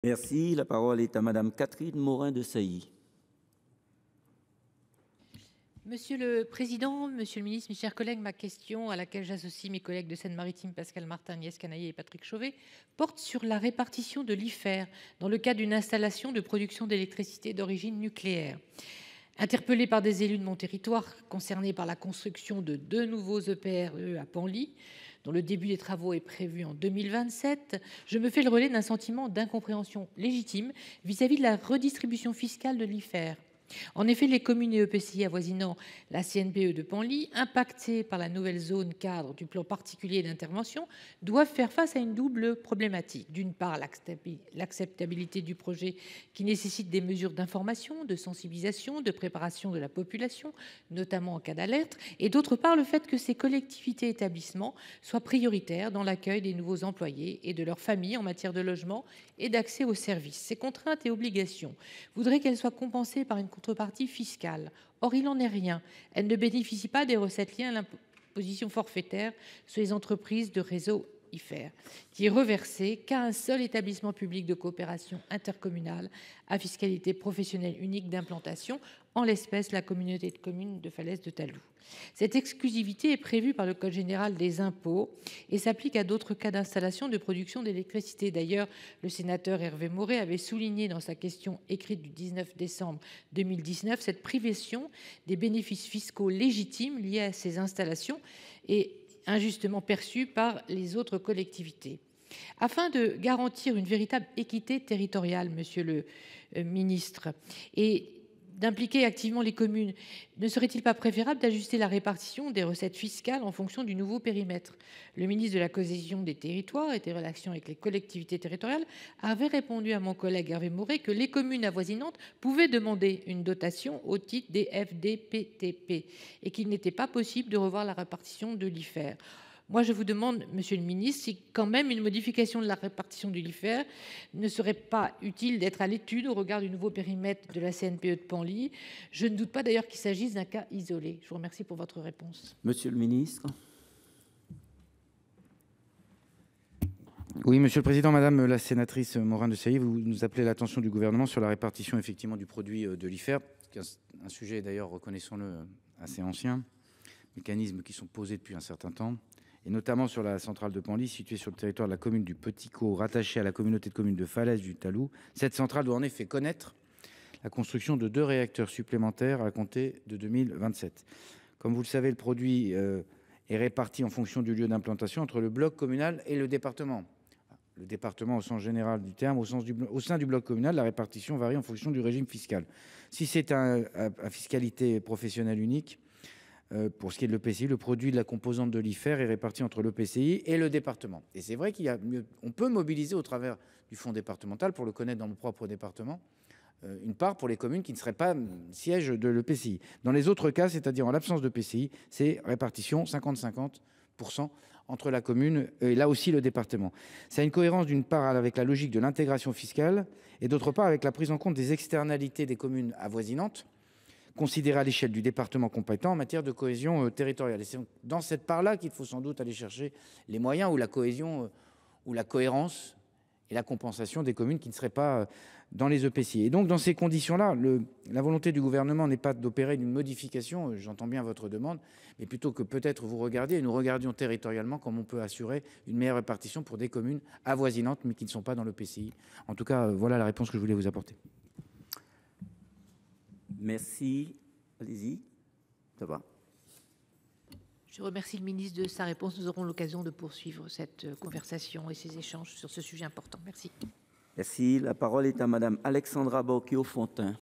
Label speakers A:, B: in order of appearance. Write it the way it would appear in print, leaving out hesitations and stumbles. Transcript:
A: Merci. La parole est à Madame Catherine Morin-Desailly.
B: Monsieur le président, monsieur le ministre, mes chers collègues, ma question, à laquelle j'associe mes collègues de Seine-Maritime, Pascal Martin, Agnès Canayer et Patrick Chauvet, porte sur la répartition de l'IFER dans le cadre d'une installation de production d'électricité d'origine nucléaire. Interpellée par des élus de mon territoire concernés par la construction de 2 nouveaux EPR2 à Penly, dont le début des travaux est prévu en 2027, je me fais le relais d'un sentiment d'incompréhension légitime vis-à-vis de la redistribution fiscale de l'IFER. En effet, les communes et EPCI avoisinant la CNPE de Penly, impactées par la nouvelle zone cadre du plan particulier d'intervention, doivent faire face à une double problématique. D'une part, l'acceptabilité du projet qui nécessite des mesures d'information, de sensibilisation, de préparation de la population, notamment en cas d'alerte, et d'autre part, le fait que ces collectivités et établissements soient prioritaires dans l'accueil des nouveaux employés et de leurs familles en matière de logement et d'accès aux services. Ces contraintes et obligations voudraient qu'elles soient compensées par une contrepartie fiscale. Or, il n'en est rien. Elles ne bénéficient pas des recettes liées à l'imposition forfaitaire sur les entreprises de réseau IFER, qui est reversée qu'à un seul établissement public de coopération intercommunale à fiscalité professionnelle unique d'implantation, en l'espèce la communauté de communes de Falaise de Talou. Cette exclusivité est prévue par le Code général des impôts et s'applique à d'autres cas d'installation de production d'électricité. D'ailleurs, le sénateur Hervé Maurey avait souligné dans sa question écrite du 19 décembre 2019 cette privation des bénéfices fiscaux légitimes liés à ces installations et injustement perçus par les autres collectivités. Afin de garantir une véritable équité territoriale, monsieur le ministre, et d'impliquer activement les communes, ne serait-il pas préférable d'ajuster la répartition des recettes fiscales en fonction du nouveau périmètre? Le ministre de la Cohésion des territoires et des relations avec les collectivités territoriales avait répondu à mon collègue Hervé Maurey que les communes avoisinantes pouvaient demander une dotation au titre des FDPTP et qu'il n'était pas possible de revoir la répartition de l'IFER. Moi, je vous demande, monsieur le ministre, si quand même une modification de la répartition du LIFER ne serait pas utile d'être à l'étude au regard du nouveau périmètre de la CNPE de Penly. Je ne doute pas d'ailleurs qu'il s'agisse d'un cas isolé. Je vous remercie pour votre réponse.
A: Monsieur le ministre.
C: Oui, Monsieur le Président, Madame la sénatrice Morin-Desailly, vous nous appelez l'attention du gouvernement sur la répartition effectivement du produit de l'IFER, un sujet d'ailleurs, reconnaissons-le, assez ancien, mécanismes qui sont posés depuis un certain temps, et notamment sur la centrale de Penly, située sur le territoire de la commune du Petit-Caux, rattachée à la communauté de communes de Falaise du Talou. Cette centrale doit en effet connaître la construction de 2 réacteurs supplémentaires à compter de 2027. Comme vous le savez, le produit est réparti en fonction du lieu d'implantation entre le bloc communal et le département. Le département au sens général du terme, au sein du bloc communal, la répartition varie en fonction du régime fiscal. Si c'est à fiscalité professionnelle unique, pour ce qui est de l'EPCI, le produit de la composante de l'IFER est réparti entre l'EPCI et le département. Et c'est vrai qu'on peut mobiliser au travers du fonds départemental, pour le connaître dans mon propre département, une part pour les communes qui ne seraient pas sièges de l'EPCI. Dans les autres cas, c'est-à-dire en l'absence d'EPCI, c'est répartition 50-50% entre la commune et là aussi le département. C'est une cohérence d'une part avec la logique de l'intégration fiscale et d'autre part avec la prise en compte des externalités des communes avoisinantes, considéré à l'échelle du département compétent en matière de cohésion territoriale. Et c'est dans cette part-là qu'il faut sans doute aller chercher les moyens ou la cohésion ou la cohérence et la compensation des communes qui ne seraient pas dans les EPCI. Et donc, dans ces conditions-là, la volonté du gouvernement n'est pas d'opérer une modification, j'entends bien votre demande, mais plutôt que peut-être vous regardiez et nous regardions territorialement comment on peut assurer une meilleure répartition pour des communes avoisinantes mais qui ne sont pas dans l'EPCI. En tout cas, voilà la réponse que je voulais vous apporter.
A: Merci. Allez-y. Ça va.
B: Je remercie le ministre de sa réponse. Nous aurons l'occasion de poursuivre cette conversation et ces échanges sur ce sujet important. Merci.
A: Merci. La parole est à Madame Alexandra Borchio-Fontin.